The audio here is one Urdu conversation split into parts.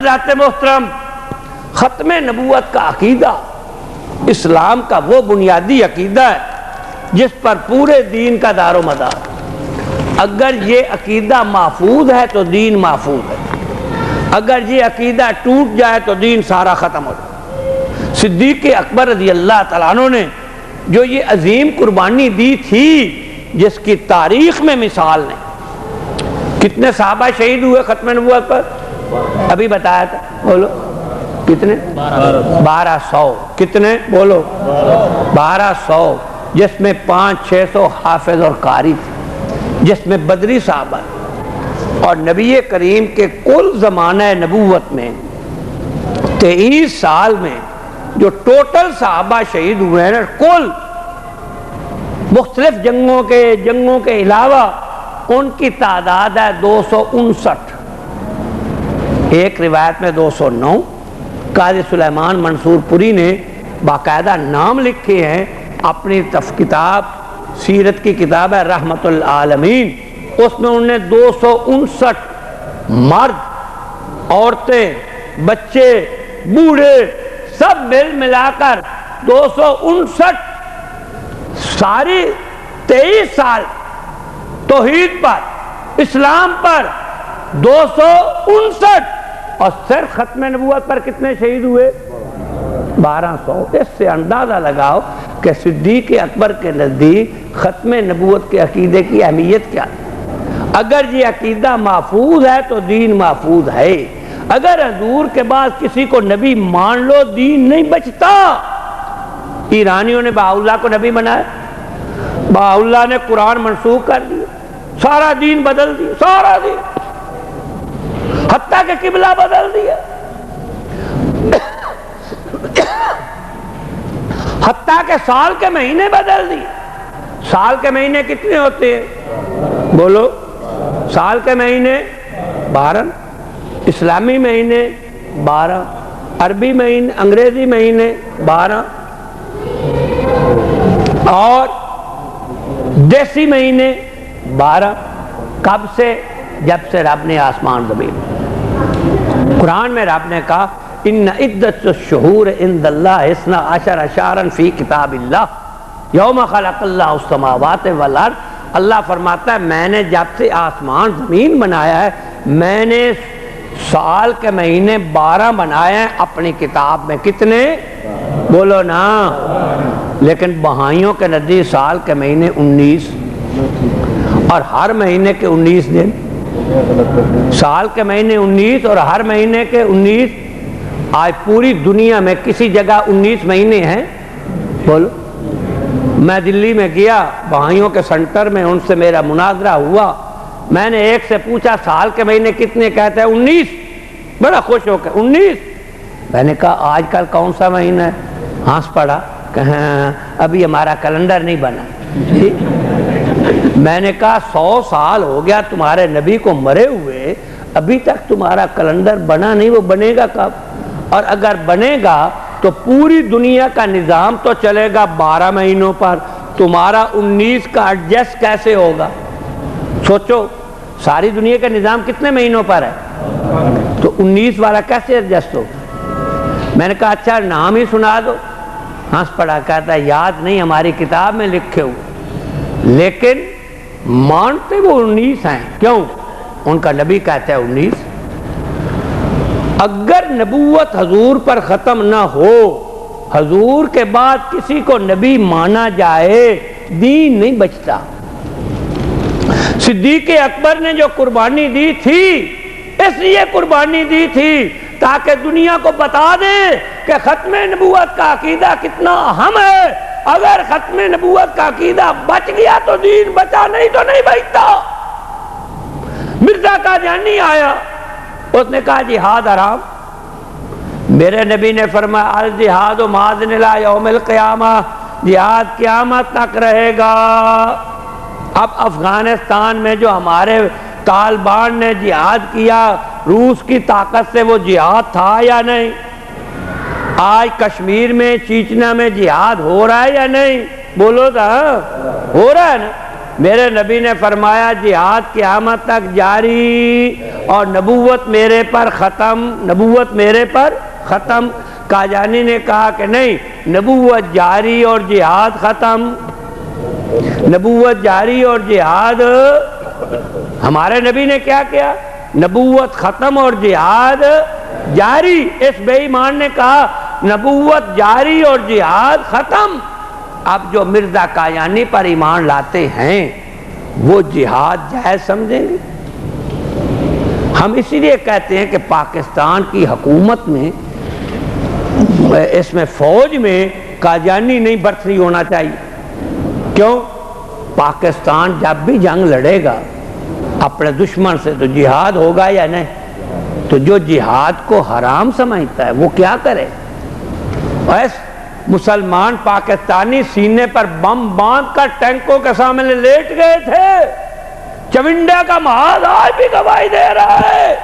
ذات محترم، ختم نبوت کا عقیدہ اسلام کا وہ بنیادی عقیدہ ہے جس پر پورے دین کا دار و مدار۔ اگر یہ عقیدہ محفوظ ہے تو دین محفوظ ہے، اگر یہ عقیدہ ٹوٹ جائے تو دین سارا ختم ہو جائے۔ صدیق اکبر رضی اللہ تعالیٰ عنہ نے جو یہ عظیم قربانی دی تھی جس کی تاریخ میں مثال نہیں۔ کتنے صحابہ شہید ہوئے ختم نبوت پر؟ ابھی بتایا تھا، بولو کتنے؟ 1200۔ کتنے؟ بولو 1200، جس میں 500-600 حافظ اور قاری تھے، جس میں بدری صحابہ۔ اور نبی کریم کے کل زمانہ نبوت میں 23 سال میں جو ٹوٹل صحابہ شہید ہوئے ہیں، کل مختلف جنگوں کے علاوہ ان کی تعداد ہے 259۔ ایک روایت میں 209۔ قاضی سلیمان منصور پوری نے باقاعدہ نام لکھے ہیں اپنی کتاب، سیرت کی کتاب ہے رحمت العالمین، اس میں انہوں نے 259 مرد، عورتیں، بچے، بوڑھے سب ملا کر 259 ساری 23 سال توحید پر، اسلام پر 259، اور صرف ختم نبوت پر کتنے شہید ہوئے؟ 1200۔ اس سے اندازہ لگاؤ کہ صدیق اکبر کے نزدیک ختم نبوت کے عقیدے کی اہمیت کیا ہے۔ اگر یہ عقیدہ محفوظ ہے تو دین محفوظ ہے۔ اگر حضور کے بعد کسی کو نبی مان لو دین نہیں بچتا۔ ایرانیوں نے بہاء اللہ کو نبی بنایا، بہاء اللہ نے قرآن منسوخ کر دیا، سارا دین بدل دیا، سارا دین، حتیٰ کہ قبلہ بدل دیا، حتیٰ کہ سال کے مہینے بدل دیے۔ سال کے مہینے کتنے ہوتے ہیں؟ بولو، سال کے مہینے 12، اسلامی مہینے 12، عربی مہینے، انگریزی مہینے 12، اور دیسی مہینے 12۔ کب سے؟ جب سے رب نے آسمان زمین۔ قرآن میں رب نے کہا ان عدت الشہور عند اللہ 12 شہرا فی کتاب اللہ یوم خلق اللہ السماوات والارض۔ اللہ فرماتا ہے میں نے جب سے آسمان زمین بنایا ہے، میں نے سال کے مہینے 12 بنائے ہیں اپنی کتاب میں۔ کتنے؟ بولو نا۔ لیکن بہائیوں کے نزدیک سال کے مہینے 19، اور ہر مہینے کے 19 دن۔ سال کے مہینے 19 اور ہر مہینے کے 19۔ آج پوری دنیا میں کسی جگہ 19 مہینے ہیں؟ بولو۔ میں دلی میں گیا بہائیوں کے سنٹر میں، ان سے میرا مناظرہ ہوا، میں نے ایک سے پوچھا سال کے مہینے کتنے؟ کہتے ہیں 19۔ بڑا خوش ہو کے 19۔ میں نے کہا آج کل کون سا مہینہ ہے؟ ہنس پڑا کہ ابھی ہمارا کیلنڈر نہیں بنا۔ میں نے کہا 100 سال ہو گیا تمہارے نبی کو مرے ہوئے، ابھی تک تمہارا کیلنڈر بنا نہیں، وہ بنے گا کب؟ اور اگر بنے گا تو پوری دنیا کا نظام تو چلے گا 12 مہینوں پر، تمہارا 19 کا ایڈجسٹ کیسے ہوگا؟ سوچو، ساری دنیا کا نظام کتنے مہینوں پر ہے؟ تو 19 والا کیسے ایڈجسٹ ہوگا؟ میں نے کہا اچھا نام ہی سنا دو۔ ہنس پڑا، کہتا ہے یاد نہیں، ہماری کتاب میں لکھے ہوئے، لیکن مانتے وہ 19 ہیں۔ کیوں؟ ان کا نبی کہتا ہے 19۔ اگر نبوت حضور پر ختم نہ ہو، حضور کے بعد کسی کو نبی مانا جائے، دین نہیں بچتا۔ صدیق اکبر نے جو قربانی دی تھی، اس لیے قربانی دی تھی تاکہ دنیا کو بتا دے کہ ختم نبوت کا عقیدہ کتنا اہم ہے۔ اگر ختم نبوت کا عقیدہ بچ گیا تو دین بچا، نہیں تو نہیں بچتا۔ مرزا قادیانی آیا، اس نے کہا جہاد حرام۔ میرے نبی نے فرمایا الجہاد ماذن الی یوم القیامہ، جہاد قیامت تک رہے گا۔ اب افغانستان میں جو ہمارے طالبان نے جہاد کیا، روس کی طاقت سے وہ جہاد تھا یا نہیں؟ آج کشمیر میں، چیچنا میں جہاد ہو رہا ہے یا نہیں؟ بولو تھا، ہو رہا ہے نا۔ میرے نبی نے فرمایا جہاد قیامت تک جاری اور نبوت میرے پر ختم، نبوت میرے پر ختم۔ قادیانی نے کہا کہ نہیں، نبوت جاری اور جہاد ختم، نبوت جاری اور جہاد۔ ہمارے نبی نے کیا کیا؟ نبوت ختم اور جہاد جاری۔ اس بے ایمان نے کہا نبوت جاری اور جہاد ختم۔ اب جو مرزا قادیانی پر ایمان لاتے ہیں وہ جہاد جائز سمجھیں گے؟ ہم اسی لیے کہتے ہیں کہ پاکستان کی حکومت میں، اس میں فوج میں قادیانی نہیں برتری ہونا چاہیے۔ کیوں؟ پاکستان جب بھی جنگ لڑے گا اپنے دشمن سے تو جہاد ہوگا یا نہیں؟ تو جو جہاد کو حرام سمجھتا ہے وہ کیا کرے؟ بس مسلمان پاکستانی سینے پر بم باندھ کر ٹینکوں کے سامنے لیٹ گئے تھے۔ چونڈا کا محاذ آج بھی گواہی دے رہا ہے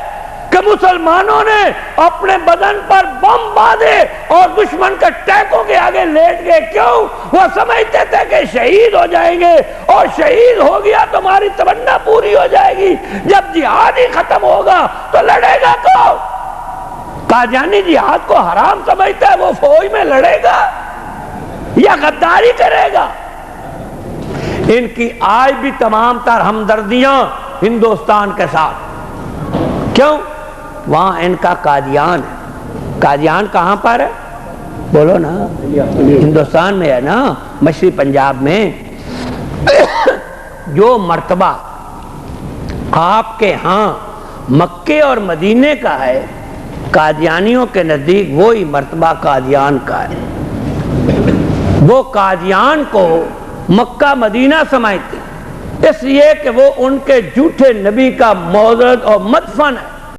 کہ مسلمانوں نے اپنے بدن پر بم باندھے اور دشمن کے ٹینکوں کے آگے لیٹ گئے۔ کیوں؟ وہ سمجھتے تھے کہ شہید ہو جائیں گے، اور شہید ہو گیا تو ہماری تمنا پوری ہو جائے گی۔ جب جہاد ہی ختم ہوگا تو لڑے گا کون؟ قادیانی جہاد کو حرام سمجھتا ہے، وہ فوج میں لڑے گا یا غداری کرے گا؟ ان کی آج بھی تمام تر ہمدردیاں ہندوستان کے ساتھ۔ کیوں؟ وہاں ان کا قادیان ہے۔ قادیان کہاں پر ہے؟ بولو نا، ہندوستان میں ہے نا، مشرقی پنجاب میں۔ جو مرتبہ آپ کے ہاں مکے اور مدینے کا ہے، قادیانیوں کے نزدیک وہی مرتبہ قادیان کا ہے۔ وہ قادیان کو مکہ مدینہ سمجھتے، اس لیے کہ وہ ان کے جھوٹے نبی کا موعد اور مدفن ہے۔